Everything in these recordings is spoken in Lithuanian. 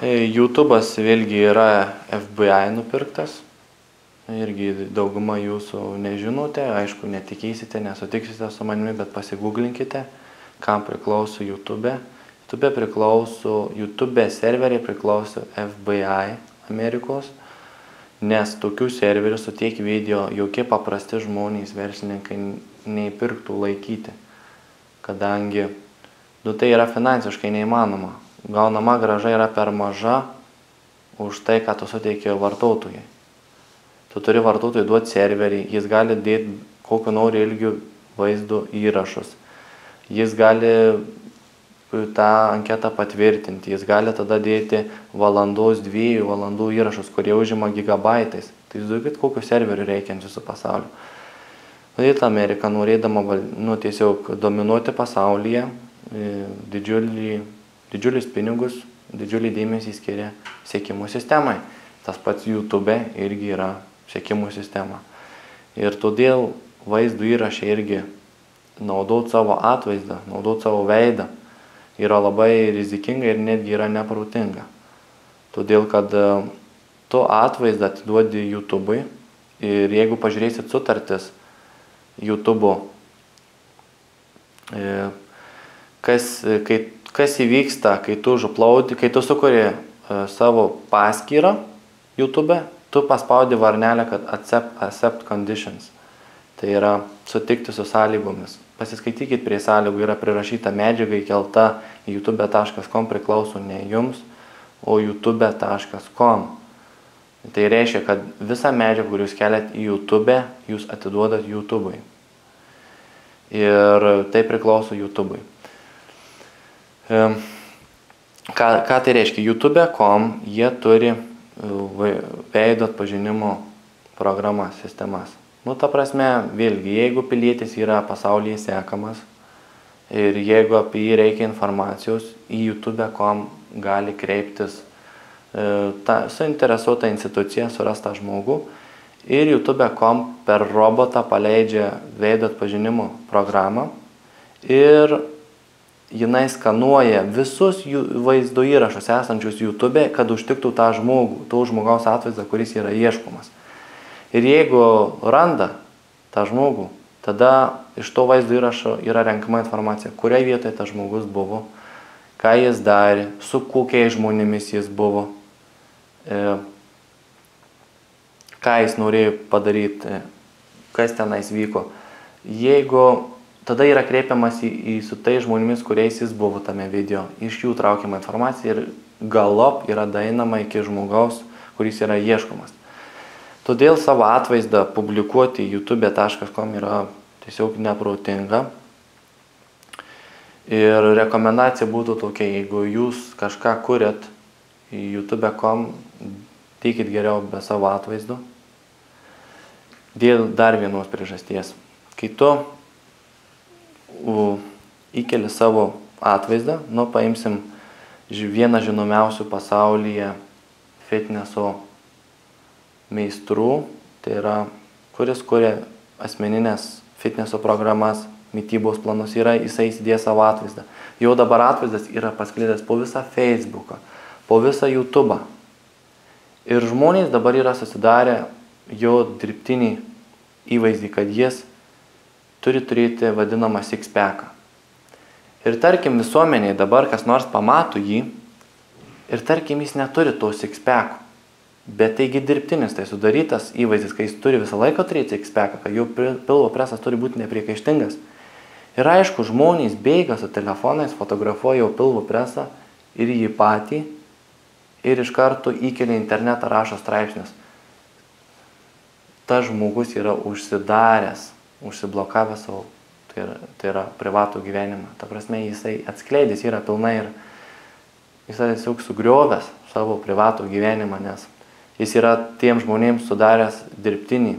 YouTube'as vėlgi yra FBI nupirktas. Irgi dauguma jūsų nežinote, aišku, netikėsite, nesutiksite su manimi, bet pasigūglinkite, kam priklauso YouTube. YouTube serveriai priklauso FBI Amerikos, nes tokių serverių su tiek video jokie paprasti žmonės, verslininkai neįpirktų laikyti, kadangi tai yra finansiškai neįmanoma. Gaunama grąža yra per maža už tai, ką tu suteiki vartotojai. Tu turi vartotojui duoti serverį, jis gali dėti kokio nori ilgių vaizdo įrašus. Jis gali tą anketą patvirtinti, jis gali tada dėti valandos, 2 valandų įrašus, kurie užima gigabaitais. Tai įsivaizduokit, kokių serverių reikia ant viso pasaulio. Todėl Amerika, norėdama tiesiog dominuoti pasaulyje, didžiulius pinigus, didžiulį dėmesį skiria sekimų sistemai. Tas pats YouTube irgi yra sekimų sistema. Ir todėl vaizdų įrašai irgi naudot savo atvaizdą, naudot savo veidą yra labai rizikinga ir netgi yra neprotinga. Todėl, kad tu atvaizdą atiduodi YouTube'ui ir jeigu pažiūrėsit sutartis YouTube'o, kas įvyksta, kai tu užuplaudi, kai tu sukuri savo paskyrą YouTube'e, tu paspaudi varnelę, kad accept conditions. Tai yra sutikti su sąlygomis. Pasiskaitykit prie sąlygų, yra prirašyta medžiaga įkelta į youtube.com, priklauso ne jums, o youtube.com. Tai reiškia, kad visą medžiagą, kur jūs keliat į YouTube, jūs atiduodat YouTube'ui. Ir tai priklauso YouTube'ui. Ką tai reiškia? youtube.com jie turi veido atpažinimo programas, sistemas. Ta prasme, vėlgi, jeigu pilietis yra pasaulyje sekamas ir jeigu apie jį reikia informacijos, į youtube.com gali kreiptis suinteresuota institucija, surasta žmogų ir youtube.com per robotą paleidžia veido atpažinimo programą ir jinai skanuoja visus vaizdo įrašus esančius YouTube, kad užtiktų tą žmogų, to žmogaus atvaizdą, kuris yra ieškomas. Ir jeigu randa tą žmogų, tada iš to vaizdo įrašo yra renkama informacija, kurioje vietoje tas žmogus buvo, ką jis darė, su kokiais žmonėmis jis buvo, ką jis norėjo padaryti, kas tenais vyko. Tada yra kreipiamas į su tai žmonėmis, kuriais jis buvo tame video. Iš jų traukiama informacija ir galop yra daeinama iki žmogaus, kuris yra ieškomas. Todėl savo atvaizdą publikuoti youtube.com yra tiesiog neprotinga. Ir rekomendacija būtų tokia, jeigu jūs kažką kuriat į youtube.com, teikit geriau be savo atvaizdo. Dėl dar vienos priežasties. Kai tu įkeli savo atvaizdą, paimsim vieną žinomiausių pasaulyje fitneso meistrų, tai yra, kuris kuria asmeninės fitneso programas, mitybos planus, jisai įsidėjo savo atvaizdą. Jau dabar atvaizdas yra pasklidęs po visą Facebooką, po visą YouTube'ą. Ir žmonės dabar yra susidarę jo dirbtinį įvaizdį, kad jis turi turėti vadinamą six-packą. Ir tarkim visuomeniai dabar kas nors pamato jį ir tarkim jis neturi to six-packų. Bet taigi dirbtinis, tai sudarytas įvaizdis, kai jis turi visą laiką turėti six-packą, kad jo pilvo presas turi būti nepriekaištingas. Ir aišku, žmonės bėga su telefonais, fotografuoja jo pilvo presą ir jį patį ir iš karto įkelia į internetą, rašo straipsnius. Tas žmogus yra užsidaręs, užsiblokavęs savo, tai yra privatų gyvenimą. Ta prasme, jisai atskleidęs yra pilnai ir jisai tiesiog sugriovęs savo privatų gyvenimą, nes jis yra tiem žmonėms sudaręs dirbtinę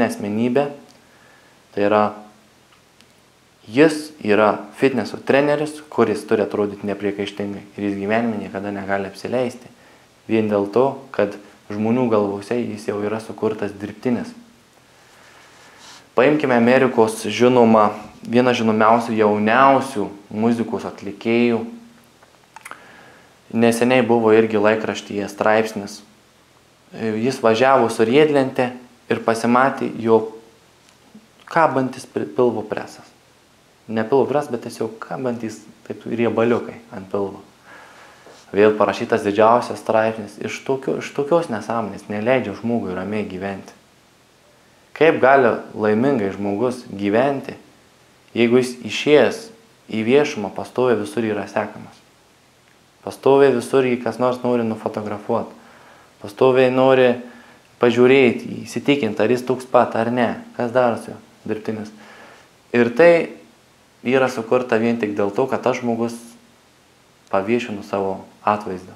asmenybę. Tai yra, jis yra fitneso treneris, kuris turi atrodyti nepriekaištingai ir jis gyvenime niekada negali apsileisti. Vien dėl to, kad žmonių galvose jis jau yra sukurtas dirbtinis. Paimkime Amerikos vieną žinomiausių, jauniausių muzikos atlikėjų. neseniai buvo irgi laikraštyje straipsnis. Jis važiavo su riedlente ir pasimatė jo kabantis pilvo presas. Ne pilvo presas, bet tiesiog kabantis taip riebaliukai ant pilvo. Vėl parašytas didžiausias straipsnis. Iš tokios nesąmonės neleidžia žmogui ramiai gyventi. Kaip gali laimingai žmogus gyventi, jeigu jis išėjęs į viešumą pastoviai visur yra sekamas. Pastoviai visur jį kas nors nori nufotografuoti. Pastoviai nori pažiūrėti, įsitikinti, ar jis toks pat ar ne. Kas darosi jo dirbtinis. Ir tai yra sukurta vien tik dėl to, kad tas žmogus paviešino savo atvaizdą.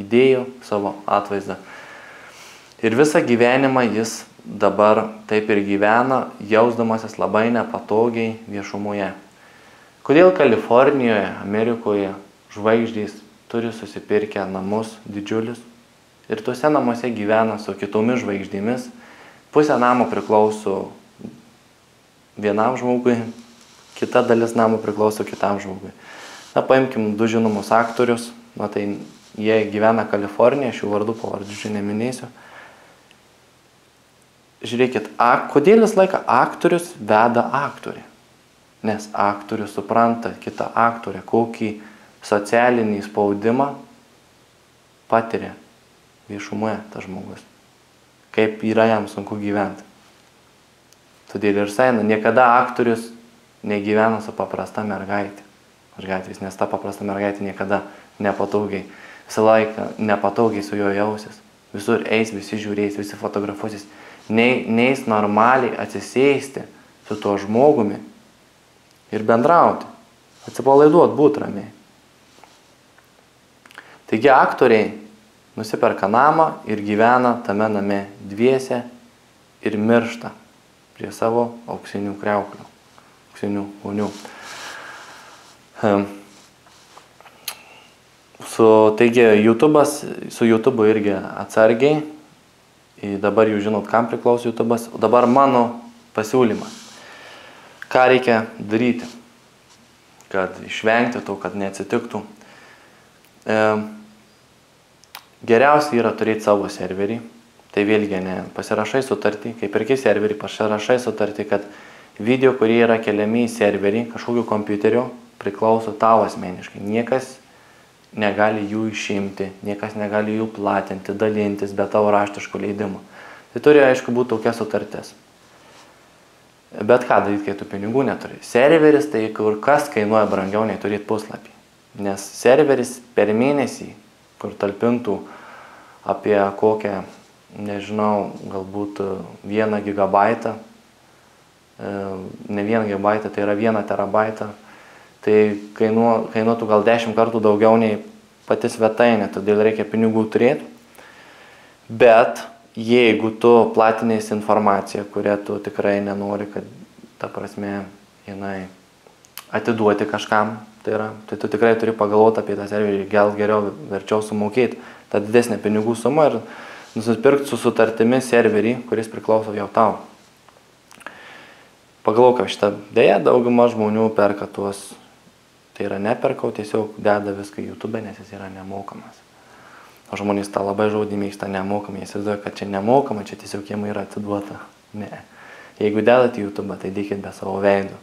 Įdėjo savo atvaizdą. Ir visą gyvenimą jis dabar taip ir gyvena, jausdamasis labai nepatogiai viešumoje. Kodėl Kalifornijoje, Amerikoje žvaigždės turi susipirkę namus didžiulius ir tuose namuose gyvena su kitomis žvaigždėmis. Pusė namo priklauso vienam žmogui, kita dalis namo priklauso kitam žmogui. Na, paimkim du žinomus aktorius, na tai jie gyvena Kalifornijoje, šių vardų pavardžių neminėsiu. Žiūrėkit, kodėl vis laiką aktorius veda aktorį? Nes aktorius supranta kitą aktorę, kokį socialinį spaudimą patiria viešumoje tas žmogus. Kaip yra jam sunku gyventi. Todėl ir saina, niekada aktorius negyvena su paprasta mergaitė. Nes ta paprasta mergaitė niekada nepatogiai, visą laiką nepatogiai su juo jausis. Visur eis, visi žiūrės, visi fotografuosis. Neis normaliai atsisėsti su tuo žmogumi ir bendrauti, atsipalaiduoti, būti ramiai. Taigi aktoriai nusiperka namą ir gyvena tame name dviese ir miršta prie savo auksinių kriauklių, auksinių vonių. Taigi su YouTube'u irgi atsargiai. Dabar jau žinot, kam priklauso YouTube'as. Dabar mano pasiūlymas. Ką reikia daryti, kad išvengti to, kad neatsitiktų. Geriausia yra turėti savo serverį. Tai vėlgi ne pasirašai sutartį, kai perki serverį, pasirašai sutartį, kad video, kurie yra keliami į serverį, kažkokiu kompiuteriu, priklauso tau asmeniškai. Niekas negali jų išimti, niekas negali jų platinti, dalintis be tavo raštiško leidimo. Tai turi, aišku, būti tokia sutartis. Bet ką daryti, kai tu pinigų neturi? Serveris tai kur kas kainuoja brangiau nei turėti puslapį. Nes serveris per mėnesį, kur talpintų apie kokią, nežinau, galbūt 1 gigabaitą, ne 1 gigabaitą, tai yra 1 terabaitą, tai kainuotų gal 10 kartų daugiau nei pati svetainė, todėl reikia pinigų turėti. Bet jeigu tu platinės informaciją, kurią tu tikrai nenori, kad ta prasme jinai atiduoti kažkam, tai tu tikrai turi pagalvoti apie tą serverį, gal geriau verčiau sumokėti tą didesnę pinigų sumą ir nusipirkti su sutartimi serverį, kuris priklauso jau tau. Pagalvok šitą. Deja, dauguma žmonių perka tuos. Tai yra neperkau, tiesiog deda viską į YouTube, nes jis yra nemokamas. O žmonės tą labai žodį mėgsta nemokamai. Jis įsivaizduoja, kad čia nemokama, čia tiesiog jiem yra atiduota. Ne. Jeigu dedat į YouTube, tai dėkit be savo veido.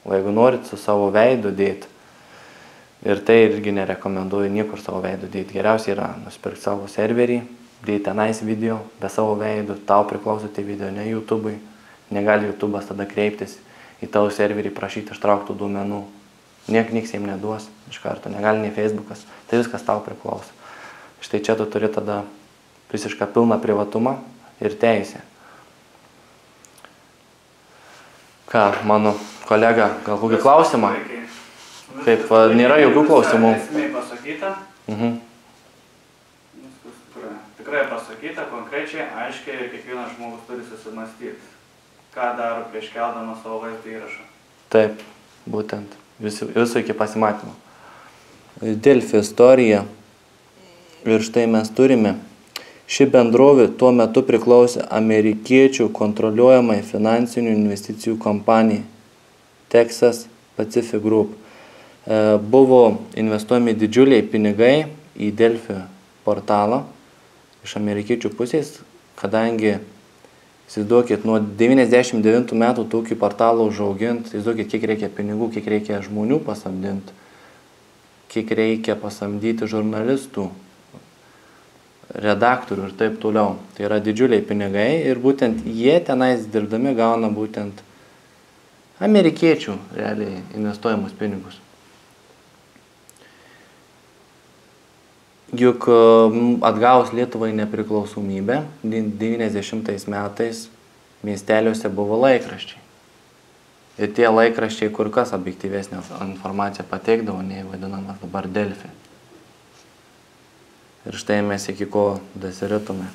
O jeigu norit su savo veidu dėti, ir tai irgi nerekomenduoju niekur savo veidu dėti. Geriausia yra nusipirkti savo serverį, dėti tenais video be savo veido, tau priklauso tie video, ne YouTube'ui. Negali YouTube'as tada kreiptis į tavo serverį, prašyti ištrauktų duomenų. Nieks jiems neduos iš karto, negali nei Facebookas. Tai viskas tau priklauso. Štai čia tu turi tada visišką pilną privatumą ir teisę. Ką, mano kolega, gal kokį klausimą? Taip, nėra jokių klausimų. Esmė pasakyta. Tikrai pasakyta, konkrečiai, aiškiai, ir kiekvienas žmogus turi susimastyti, ką daro prieš keldamas savo vaizdo įrašą. Taip, būtent. Visų iki pasimatymo. Delfi istorija. Ir štai mes turime. Ši bendrovė tuo metu priklausė amerikiečių kontroliuojamai finansinių investicijų kompanijai Texas Pacific Group. Buvo investuojami didžiuliai pinigai į Delfi portalą iš amerikiečių pusės, kadangi, įsivaizduokit, nuo 99 metų tokį portalą užauginti, įsivaizduokit, kiek reikia pinigų, kiek reikia žmonių pasamdinti, kiek reikia pasamdyti žurnalistų, redaktorių ir taip toliau. Tai yra didžiuliai pinigai ir būtent jie tenais dirbdami gauna būtent amerikiečių realiai investuojamus pinigus. Juk atgavus Lietuvai nepriklausomybę, 90 metais miesteliuose buvo laikraščiai. Ir tie laikraščiai kur kas objektyvesnę informaciją pateikdavo, nei vadinamas dabar Delfi. Ir štai mes iki ko dasiritume.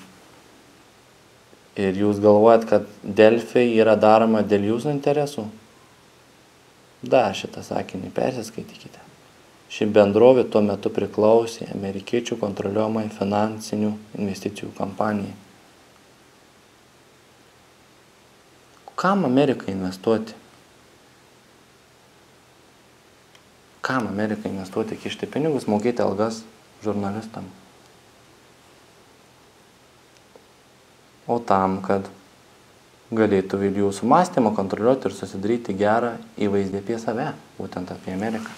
Ir jūs galvojat, kad Delfi yra daroma dėl jūsų interesų? Dar šitą sakinį persiskaitykite. Ši bendrovė tuo metu priklausė amerikiečių kontroliuojamai finansinių investicijų kompanijai. Kam Amerikai investuoti? Kam Amerikai investuoti, kišti pinigus, mokėti algas žurnalistam? O tam, kad galėtų jūsų mąstymą kontroliuoti ir susidaryti gerą įvaizdį apie save, būtent apie Ameriką.